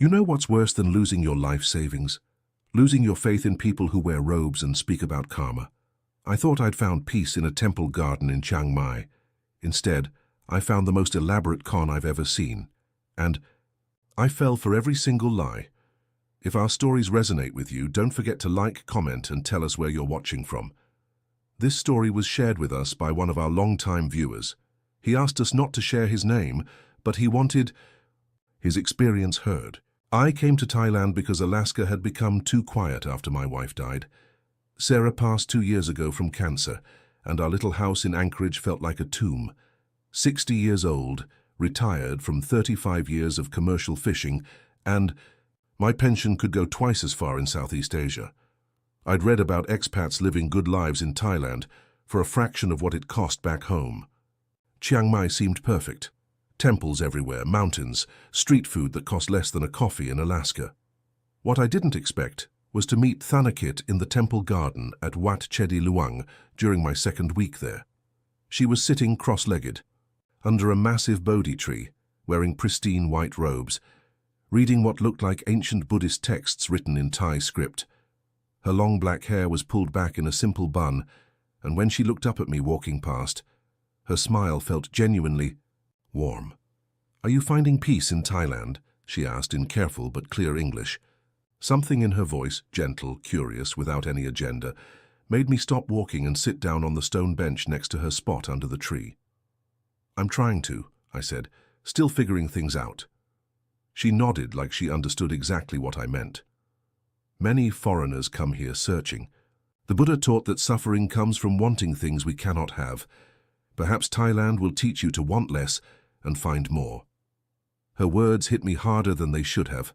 You know what's worse than losing your life savings? Losing your faith in people who wear robes and speak about karma. I thought I'd found peace in a temple garden in Chiang Mai. Instead, I found the most elaborate con I've ever seen. And I fell for every single lie. If our stories resonate with you, don't forget to like, comment, and tell us where you're watching from. This story was shared with us by one of our long-time viewers. He asked us not to share his name, but he wanted his experience heard. I came to Thailand because Alaska had become too quiet after my wife died. Sarah passed 2 years ago from cancer, and our little house in Anchorage felt like a tomb. 60 years old, retired from 35 years of commercial fishing, and my pension could go twice as far in Southeast Asia. I'd read about expats living good lives in Thailand for a fraction of what it cost back home. Chiang Mai seemed perfect. Temples everywhere, mountains, street food that cost less than a coffee in Alaska. What I didn't expect was to meet Thanakit in the temple garden at Wat Chedi Luang during my second week there. She was sitting cross-legged, under a massive Bodhi tree, wearing pristine white robes, reading what looked like ancient Buddhist texts written in Thai script. Her long black hair was pulled back in a simple bun, and when she looked up at me walking past, her smile felt genuinely warm. "Are you finding peace in Thailand?" she asked in careful but clear English. Something in her voice, gentle, curious, without any agenda, made me stop walking and sit down on the stone bench next to her spot under the tree. "I'm trying to," I said, still figuring things out. She nodded like she understood exactly what I meant. Many foreigners come here searching. The Buddha taught that suffering comes from wanting things we cannot have. Perhaps Thailand will teach you to want less and find more. Her words hit me harder than they should have.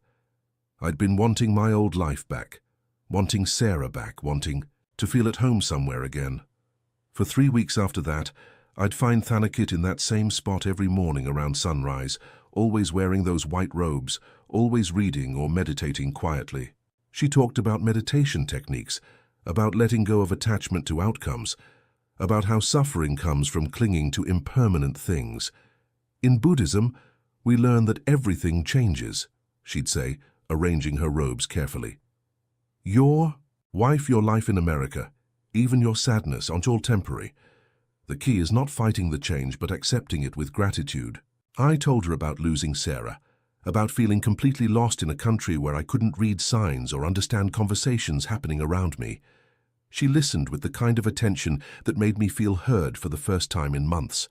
I'd been wanting my old life back, wanting Sarah back, wanting to feel at home somewhere again. For 3 weeks after that, I'd find Thanakit in that same spot every morning around sunrise, always wearing those white robes, always reading or meditating quietly. She talked about meditation techniques, about letting go of attachment to outcomes, about how suffering comes from clinging to impermanent things. In Buddhism, we learn that everything changes, she'd say, arranging her robes carefully. Your life in America, even your sadness, aren't all temporary. The key is not fighting the change, but accepting it with gratitude. I told her about losing Sarah, about feeling completely lost in a country where I couldn't read signs or understand conversations happening around me. She listened with the kind of attention that made me feel heard for the first time in months.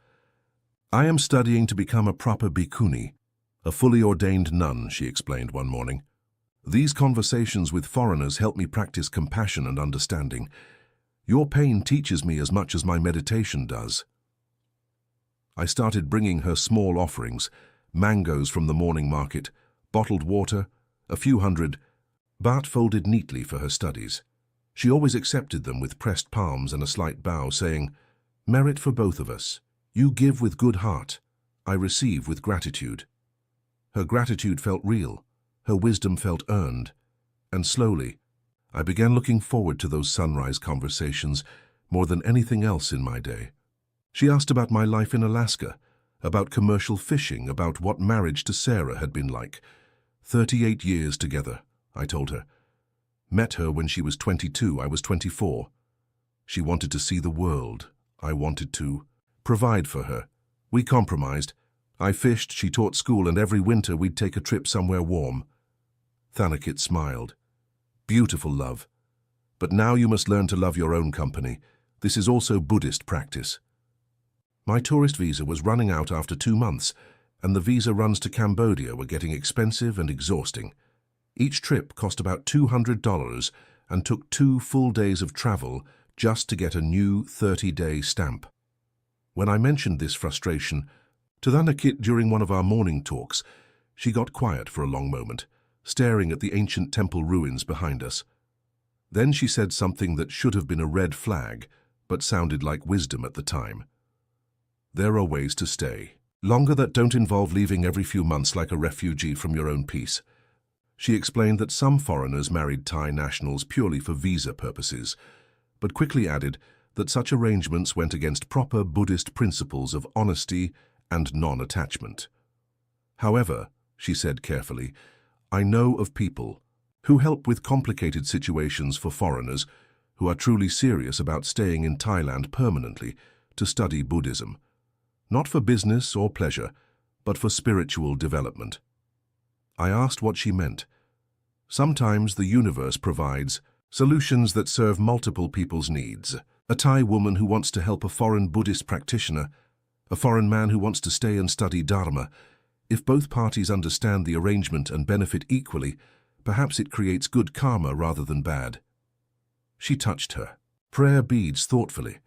"I am studying to become a proper bhikkhuni, a fully ordained nun," she explained one morning. "These conversations with foreigners help me practice compassion and understanding. Your pain teaches me as much as my meditation does." I started bringing her small offerings, mangoes from the morning market, bottled water, a few hundred baht folded neatly for her studies. She always accepted them with pressed palms and a slight bow, saying, "Merit for both of us. You give with good heart. I receive with gratitude." Her gratitude felt real. Her wisdom felt earned. And slowly, I began looking forward to those sunrise conversations more than anything else in my day. She asked about my life in Alaska, about commercial fishing, about what marriage to Sarah had been like. 38 years together, I told her. Met her when she was 22, I was 24. She wanted to see the world. I wanted to provide for her. We compromised. I fished, she taught school, and every winter we'd take a trip somewhere warm. Thanakit smiled. "Beautiful, love. But now you must learn to love your own company. This is also Buddhist practice." My tourist visa was running out after 2 months, and the visa runs to Cambodia were getting expensive and exhausting. Each trip cost about $200 and took 2 full days of travel just to get a new 30-day stamp. When I mentioned this frustration to Thanakit during one of our morning talks, she got quiet for a long moment, staring at the ancient temple ruins behind us. Then she said something that should have been a red flag, but sounded like wisdom at the time. "There are ways to stay longer that don't involve leaving every few months like a refugee from your own peace." She explained that some foreigners married Thai nationals purely for visa purposes, but quickly added that such arrangements went against proper Buddhist principles of honesty and non-attachment. "However," she said carefully, I know of people who help with complicated situations for foreigners who are truly serious about staying in Thailand permanently to study Buddhism, not for business or pleasure, but for spiritual development. I asked what she meant. Sometimes the universe provides solutions that serve multiple people's needs. A Thai woman who wants to help a foreign Buddhist practitioner, a foreign man who wants to stay and study Dharma. If both parties understand the arrangement and benefit equally, perhaps it creates good karma rather than bad. She touched her prayer beads thoughtfully,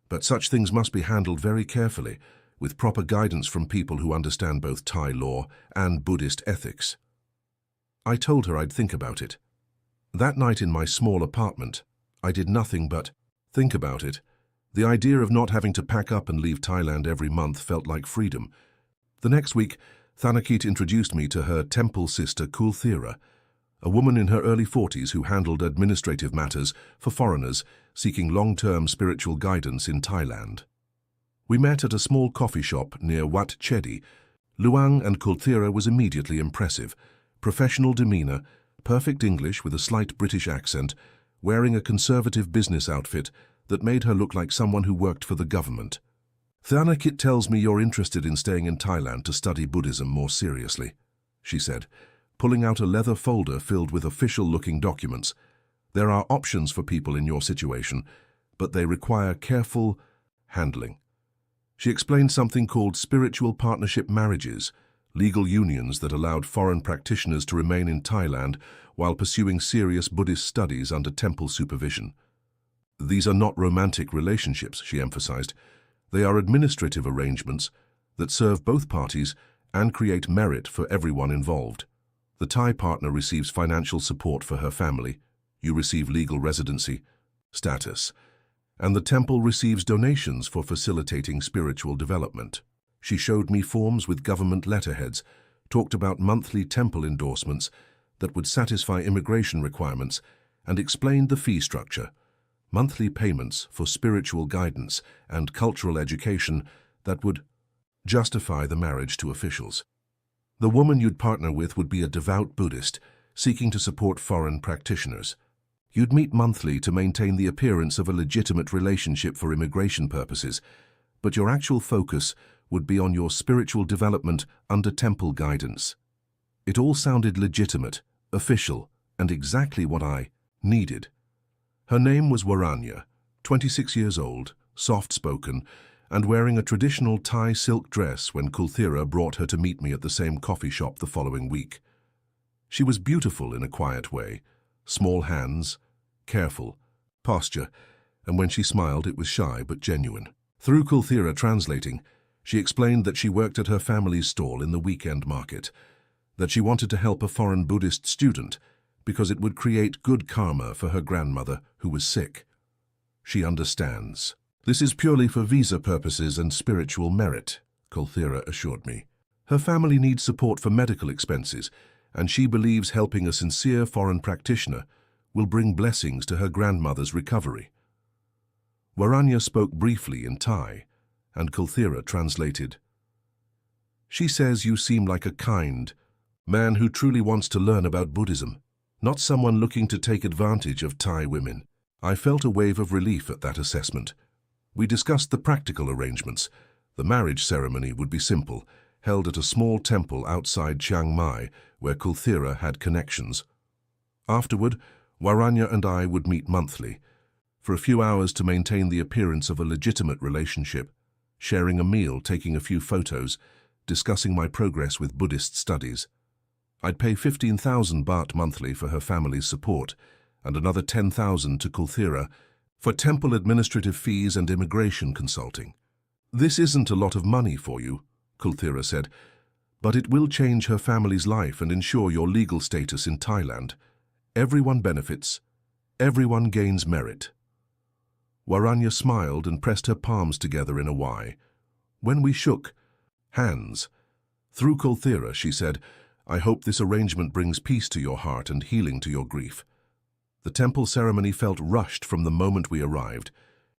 but such things must be handled very carefully, with proper guidance from people who understand both Thai law and Buddhist ethics. I told her I'd think about it. That night in my small apartment, I did nothing but think about it. The idea of not having to pack up and leave Thailand every month felt like freedom. The next week, Thanakit introduced me to her temple sister Kulthira, a woman in her early 40s who handled administrative matters for foreigners seeking long-term spiritual guidance in Thailand. We met at a small coffee shop near Wat Chedi. Luang and Kulthira was immediately impressive. Professional demeanor, perfect English with a slight British accent, wearing a conservative business outfit that made her look like someone who worked for the government. Thanakit tells me you're interested in staying in Thailand to study Buddhism more seriously, she said, pulling out a leather folder filled with official-looking documents. There are options for people in your situation, but they require careful handling. She explained something called spiritual partnership marriages, legal unions that allowed foreign practitioners to remain in Thailand while pursuing serious Buddhist studies under temple supervision. These are not romantic relationships, she emphasized. They are administrative arrangements that serve both parties and create merit for everyone involved. The Thai partner receives financial support for her family, you receive legal residency status, and the temple receives donations for facilitating spiritual development. She showed me forms with government letterheads, talked about monthly temple endorsements that would satisfy immigration requirements, and explained the fee structure, monthly payments for spiritual guidance and cultural education that would justify the marriage to officials. The woman you'd partner with would be a devout Buddhist seeking to support foreign practitioners. You'd meet monthly to maintain the appearance of a legitimate relationship for immigration purposes, but your actual focus would be on your spiritual development under temple guidance. It all sounded legitimate, official, and exactly what I needed. Her name was Waranya, 26 years old, soft-spoken, and wearing a traditional Thai silk dress when Kulthira brought her to meet me at the same coffee shop the following week. She was beautiful in a quiet way, small hands, careful, posture, and when she smiled it was shy but genuine. Through Kulthira translating, she explained that she worked at her family's stall in the weekend market, that she wanted to help a foreign Buddhist student because it would create good karma for her grandmother who was sick. She understands. This is purely for visa purposes and spiritual merit, Kulthira assured me. Her family needs support for medical expenses, and she believes helping a sincere foreign practitioner will bring blessings to her grandmother's recovery. Waranya spoke briefly in Thai, and Kulthira translated. She says you seem like a kind man who truly wants to learn about Buddhism, not someone looking to take advantage of Thai women. I felt a wave of relief at that assessment. We discussed the practical arrangements. The marriage ceremony would be simple, held at a small temple outside Chiang Mai, where Kulthira had connections. Afterward, Waranya and I would meet monthly, for a few hours to maintain the appearance of a legitimate relationship, sharing a meal, taking a few photos, discussing my progress with Buddhist studies. I'd pay 15,000 baht monthly for her family's support, and another 10,000 to Kulthira for temple administrative fees and immigration consulting. This isn't a lot of money for you, Kulthira said, but it will change her family's life and ensure your legal status in Thailand. Everyone benefits. Everyone gains merit. Waranya smiled and pressed her palms together in a Y. When we shook hands, through Kulthira, she said, I hope this arrangement brings peace to your heart and healing to your grief. The temple ceremony felt rushed from the moment we arrived.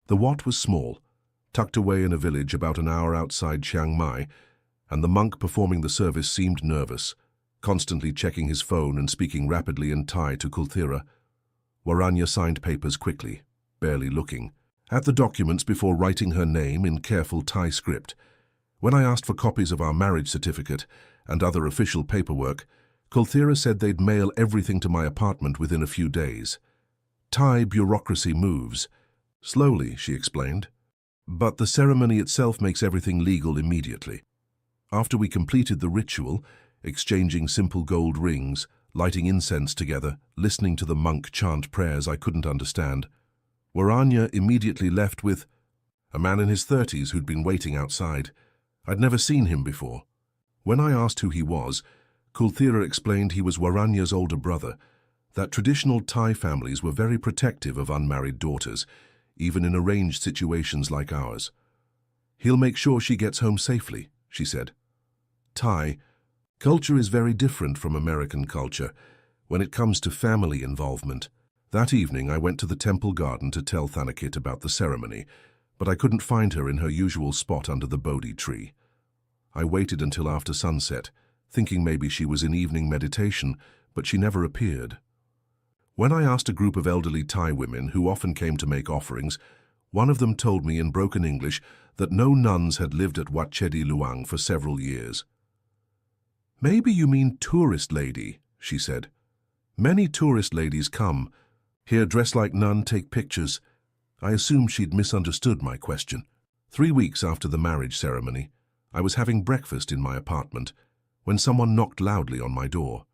The Wat was small, tucked away in a village about an hour outside Chiang Mai, and the monk performing the service seemed nervous. constantly checking his phone and speaking rapidly in Thai to Kulthira. Waranya signed papers quickly, barely looking at the documents before writing her name in careful Thai script. When I asked for copies of our marriage certificate and other official paperwork, Kulthira said they'd mail everything to my apartment within a few days. Thai bureaucracy moves slowly, she explained, but the ceremony itself makes everything legal immediately. After we completed the ritual, exchanging simple gold rings, lighting incense together, listening to the monk chant prayers I couldn't understand, Waranya immediately left with a man in his 30s who'd been waiting outside. I'd never seen him before. When I asked who he was, Kulthira explained he was Waranya's older brother, that traditional Thai families were very protective of unmarried daughters, even in arranged situations like ours. He'll make sure she gets home safely, she said. Thai culture is very different from American culture when it comes to family involvement. That evening I went to the temple garden to tell Thanakit about the ceremony, but I couldn't find her in her usual spot under the Bodhi tree. I waited until after sunset, thinking maybe she was in evening meditation, but she never appeared. When I asked a group of elderly Thai women who often came to make offerings, one of them told me in broken English that no nuns had lived at Wat Chedi Luang for several years. "Maybe you mean tourist lady," she said. "Many tourist ladies come here, dress like nun, take pictures." I assumed she'd misunderstood my question. 3 weeks after the marriage ceremony, I was having breakfast in my apartment when someone knocked loudly on my door.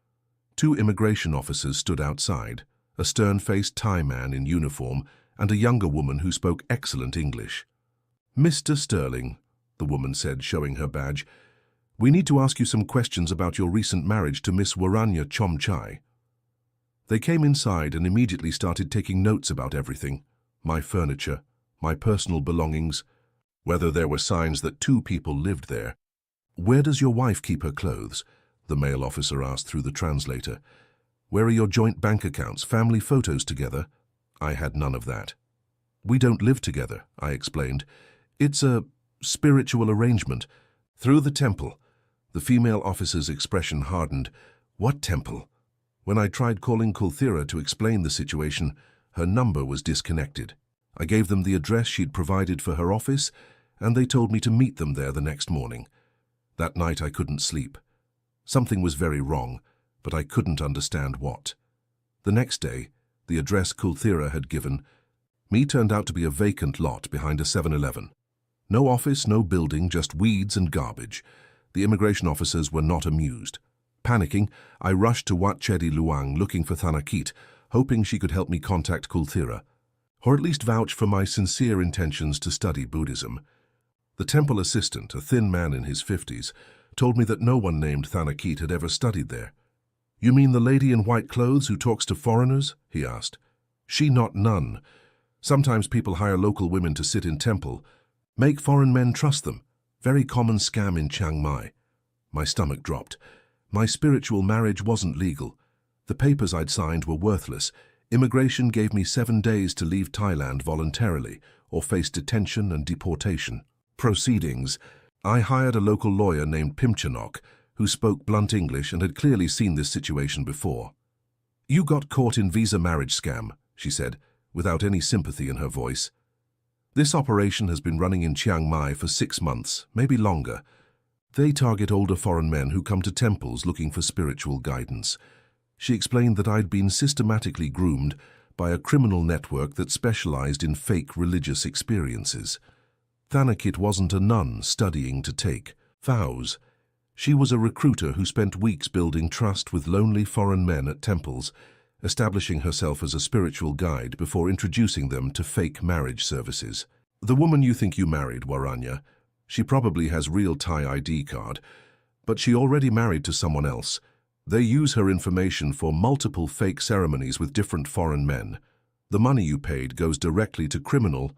2 immigration officers stood outside, a stern-faced Thai man in uniform and a younger woman who spoke excellent English. "Mr. Sterling," the woman said, showing her badge, "we need to ask you some questions about your recent marriage to Miss Waranya Chomchai." They came inside and immediately started taking notes about everything: my furniture, my personal belongings, whether there were signs that 2 people lived there. "Where does your wife keep her clothes?" the male officer asked through the translator. "Where are your joint bank accounts, family photos together?" I had none of that. "We don't live together," I explained. "It's a spiritual arrangement through the temple." The female officer's expression hardened. "What temple?" When I tried calling Kulthira to explain the situation, her number was disconnected. I gave them the address she'd provided for her office, and they told me to meet them there the next morning. That night I couldn't sleep. Something was very wrong, but I couldn't understand what. The next day, the address Kulthira had given me turned out to be a vacant lot behind a 7-Eleven. No office, no building, just weeds and garbage. The immigration officers were not amused. Panicking, I rushed to Wat Chedi Luang looking for Thanakit, hoping she could help me contact Kulthira, or at least vouch for my sincere intentions to study Buddhism. The temple assistant, a thin man in his 50s, told me that no one named Thanakit had ever studied there. "You mean the lady in white clothes who talks to foreigners?" he asked. "She not nun. Sometimes people hire local women to sit in temple, make foreign men trust them. Very common scam in Chiang Mai." My stomach dropped. My spiritual marriage wasn't legal. The papers I'd signed were worthless. Immigration gave me 7 days to leave Thailand voluntarily or face detention and deportation. Proceedings. I hired a local lawyer named Pimchanok, who spoke blunt English and had clearly seen this situation before. "You got caught in visa marriage scam," she said, without any sympathy in her voice. "This operation has been running in Chiang Mai for 6 months, maybe longer. They target older foreign men who come to temples looking for spiritual guidance." She explained that I'd been systematically groomed by a criminal network that specialized in fake religious experiences. Thanakit wasn't a nun studying to take vows. She was a recruiter who spent weeks building trust with lonely foreign men at temples, establishing herself as a spiritual guide before introducing them to fake marriage services. "The woman you think you married, Waranya, she probably has real Thai ID card, but she already married to someone else. They use her information for multiple fake ceremonies with different foreign men. The money you paid goes directly to criminal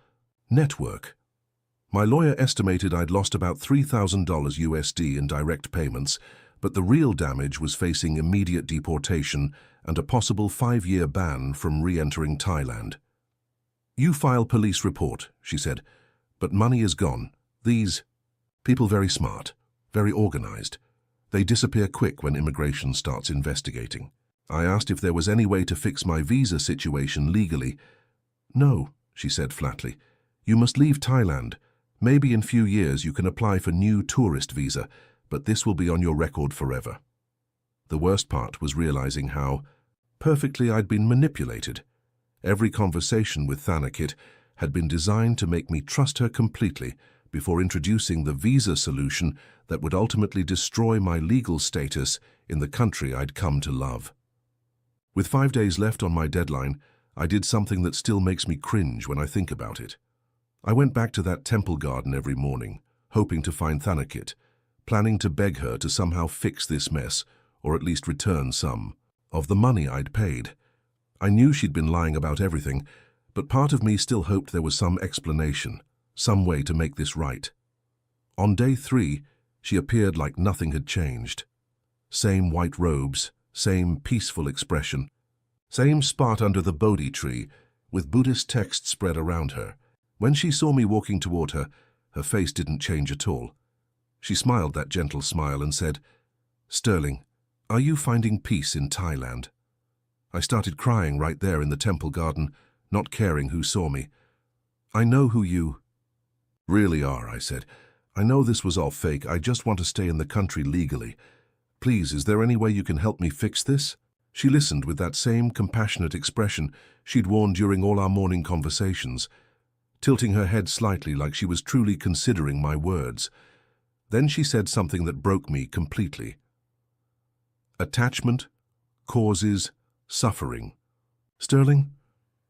network." My lawyer estimated I'd lost about $3,000 USD in direct payments, but the real damage was facing immediate deportation and a possible 5-year ban from re-entering Thailand. "You file police report," she said, "but money is gone. These people very smart, very organized. They disappear quick when immigration starts investigating. I asked if there was any way to fix my visa situation legally. No, she said flatly. You must leave Thailand. Maybe in few years you can apply for new tourist visa, but this will be on your record forever. The worst part was realizing how perfectly I'd been manipulated. Every conversation with Thanakit had been designed to make me trust her completely before introducing the visa solution that would ultimately destroy my legal status in the country I'd come to love. With 5 days left on my deadline, I did something that still makes me cringe when I think about it. I went back to that temple garden every morning, hoping to find Thanakit, planning to beg her to somehow fix this mess, or at least return some of the money I'd paid. I knew she'd been lying about everything, but part of me still hoped there was some explanation, some way to make this right. On day 3, she appeared like nothing had changed. Same white robes, same peaceful expression, same spot under the Bodhi tree, with Buddhist texts spread around her. When she saw me walking toward her, her face didn't change at all. She smiled that gentle smile and said, "Sterling, are you finding peace in Thailand?" I started crying right there in the temple garden, not caring who saw me. "I know who you really are," I said. "I know this was all fake. I just want to stay in the country legally. Please, is there any way you can help me fix this?" She listened with that same compassionate expression she'd worn during all our morning conversations, tilting her head slightly like she was truly considering my words. Then she said something that broke me completely. "Attachment causes suffering. Sterling,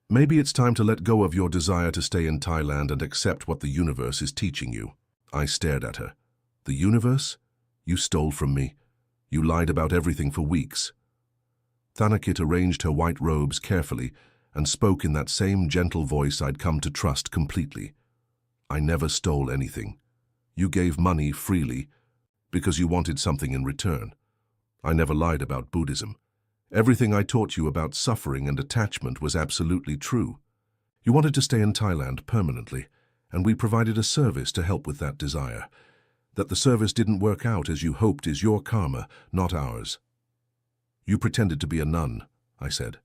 maybe it's time to let go of your desire to stay in Thailand and accept what the universe is teaching you." I stared at her. "The universe? You stole from me. You lied about everything for weeks." Thanakit arranged her white robes carefully and spoke in that same gentle voice I'd come to trust completely. "I never stole anything. You gave money freely because you wanted something in return. I never lied about Buddhism. Everything I taught you about suffering and attachment was absolutely true. You wanted to stay in Thailand permanently, and we provided a service to help with that desire. That the service didn't work out as you hoped is your karma, not ours. You pretended to be a nun," I said.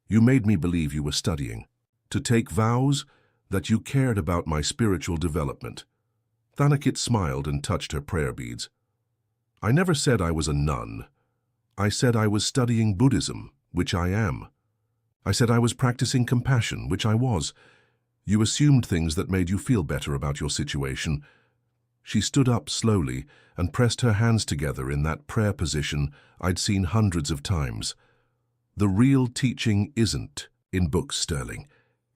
"You made me believe you were studying, to take vows, that you cared about my spiritual development." Thanakit smiled and touched her prayer beads. "I never said I was a nun. I said I was studying Buddhism, which I am. I said I was practicing compassion, which I was. You assumed things that made you feel better about your situation." She stood up slowly and pressed her hands together in that prayer position I'd seen hundreds of times. "The real teaching isn't in books, Sterling.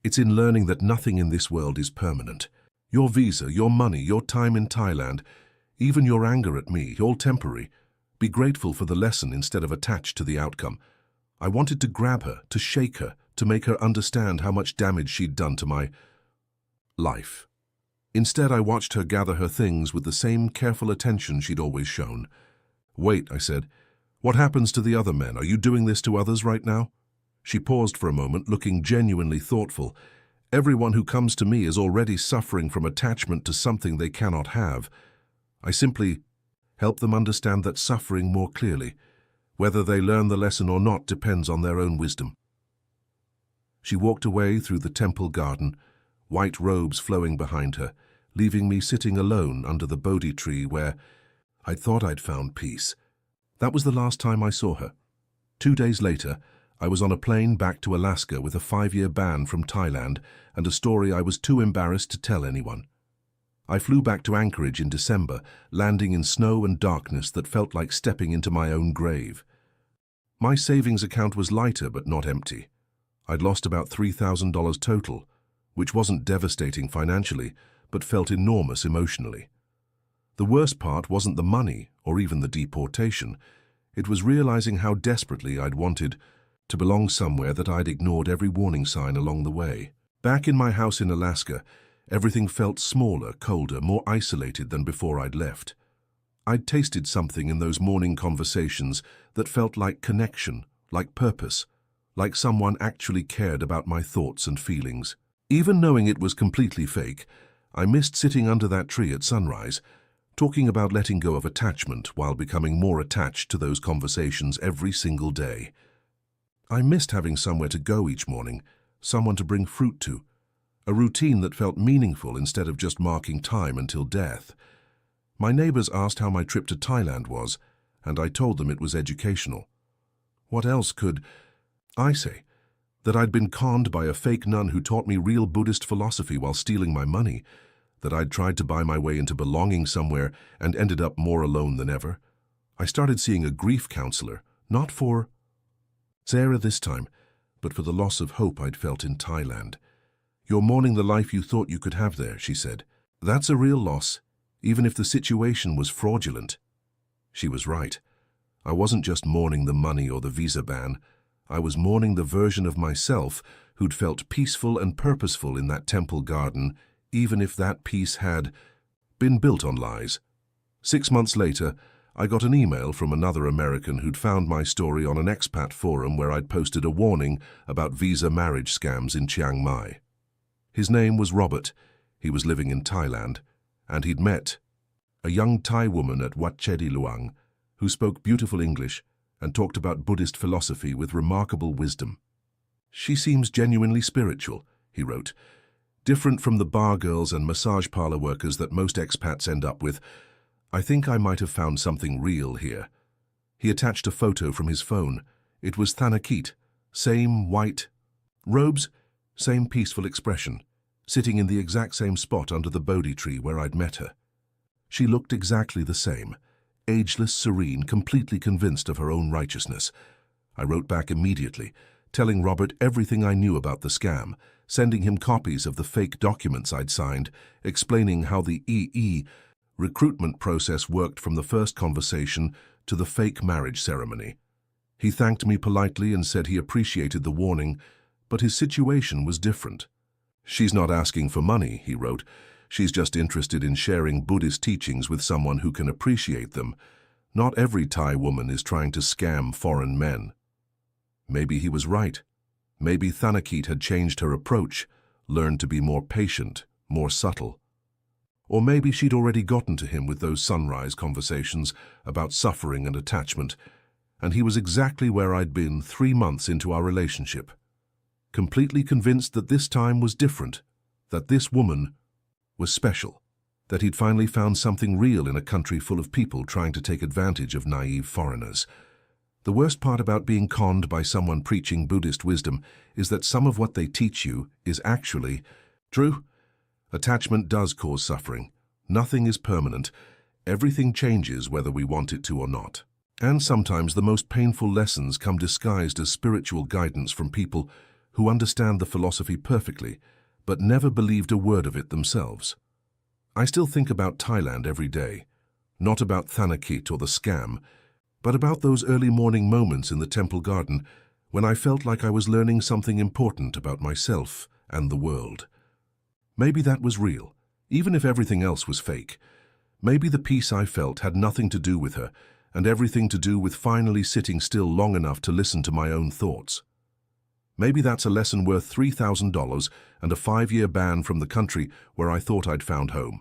It's in learning that nothing in this world is permanent. Your visa, your money, your time in Thailand, even your anger at me, all temporary. Be grateful for the lesson instead of attached to the outcome." I wanted to grab her, to shake her, to make her understand how much damage she'd done to my life. Instead, I watched her gather her things with the same careful attention she'd always shown. "Wait," I said. "What happens to the other men? Are you doing this to others right now?" She paused for a moment, looking genuinely thoughtful. "Everyone who comes to me is already suffering from attachment to something they cannot have. I simply help them understand that suffering more clearly. Whether they learn the lesson or not depends on their own wisdom." She walked away through the temple garden, white robes flowing behind her, leaving me sitting alone under the Bodhi tree where I'd thought I'd found peace. That was the last time I saw her. 2 days later, I was on a plane back to Alaska with a 5-year ban from Thailand and a story I was too embarrassed to tell anyone. I flew back to Anchorage in December, landing in snow and darkness that felt like stepping into my own grave. My savings account was lighter but not empty. I'd lost about $3,000 total, which wasn't devastating financially, but felt enormous emotionally. The worst part wasn't the money or even the deportation. It was realizing how desperately I'd wanted to belong somewhere that I'd ignored every warning sign along the way. Back in my house in Alaska, everything felt smaller, colder, more isolated than before I'd left. I'd tasted something in those morning conversations that felt like connection, like purpose, like someone actually cared about my thoughts and feelings. Even knowing it was completely fake, I missed sitting under that tree at sunrise, talking about letting go of attachment while becoming more attached to those conversations every single day. I missed having somewhere to go each morning, someone to bring fruit to, a routine that felt meaningful instead of just marking time until death. My neighbors asked how my trip to Thailand was, and I told them it was educational. What else could I say? That I'd been conned by a fake nun who taught me real Buddhist philosophy while stealing my money, that I'd tried to buy my way into belonging somewhere and ended up more alone than ever. I started seeing a grief counselor, not for Sarah this time, but for the loss of hope I'd felt in Thailand. "You're mourning the life you thought you could have there," she said. "That's a real loss, even if the situation was fraudulent." She was right. I wasn't just mourning the money or the visa ban. I was mourning the version of myself who'd felt peaceful and purposeful in that temple garden, even if that peace had been built on lies. 6 months later, I got an email from another American who'd found my story on an expat forum where I'd posted a warning about visa marriage scams in Chiang Mai. His name was Robert. He was living in Thailand, and he'd met a young Thai woman at Wat Chedi Luang who spoke beautiful English and talked about Buddhist philosophy with remarkable wisdom. "She seems genuinely spiritual," he wrote. "Different from the bar girls and massage parlor workers that most expats end up with. I think I might have found something real here." He attached a photo from his phone. It was Thanakit, same white robes, same peaceful expression, sitting in the exact same spot under the Bodhi tree where I'd met her. She looked exactly the same, ageless, serene, completely convinced of her own righteousness. I wrote back immediately, telling Robert everything I knew about the scam, sending him copies of the fake documents I'd signed, explaining how the EE recruitment process worked from the first conversation to the fake marriage ceremony. He thanked me politely and said he appreciated the warning, but his situation was different. "She's not asking for money," he wrote. "She's just interested in sharing Buddhist teachings with someone who can appreciate them. Not every Thai woman is trying to scam foreign men." Maybe he was right. Maybe Thanakit had changed her approach, learned to be more patient, more subtle. Or maybe she'd already gotten to him with those sunrise conversations about suffering and attachment, and he was exactly where I'd been 3 months into our relationship. Completely convinced that this time was different, that this woman was special, that he'd finally found something real in a country full of people trying to take advantage of naive foreigners. The worst part about being conned by someone preaching Buddhist wisdom is that some of what they teach you is actually true. Attachment does cause suffering. Nothing is permanent. Everything changes whether we want it to or not. And sometimes the most painful lessons come disguised as spiritual guidance from people who understand the philosophy perfectly, but never believed a word of it themselves. I still think about Thailand every day, not about Thanakit or the scam, but about those early morning moments in the temple garden when I felt like I was learning something important about myself and the world. Maybe that was real, even if everything else was fake. Maybe the peace I felt had nothing to do with her, and everything to do with finally sitting still long enough to listen to my own thoughts. Maybe that's a lesson worth $3,000 and a 5-year ban from the country where I thought I'd found home.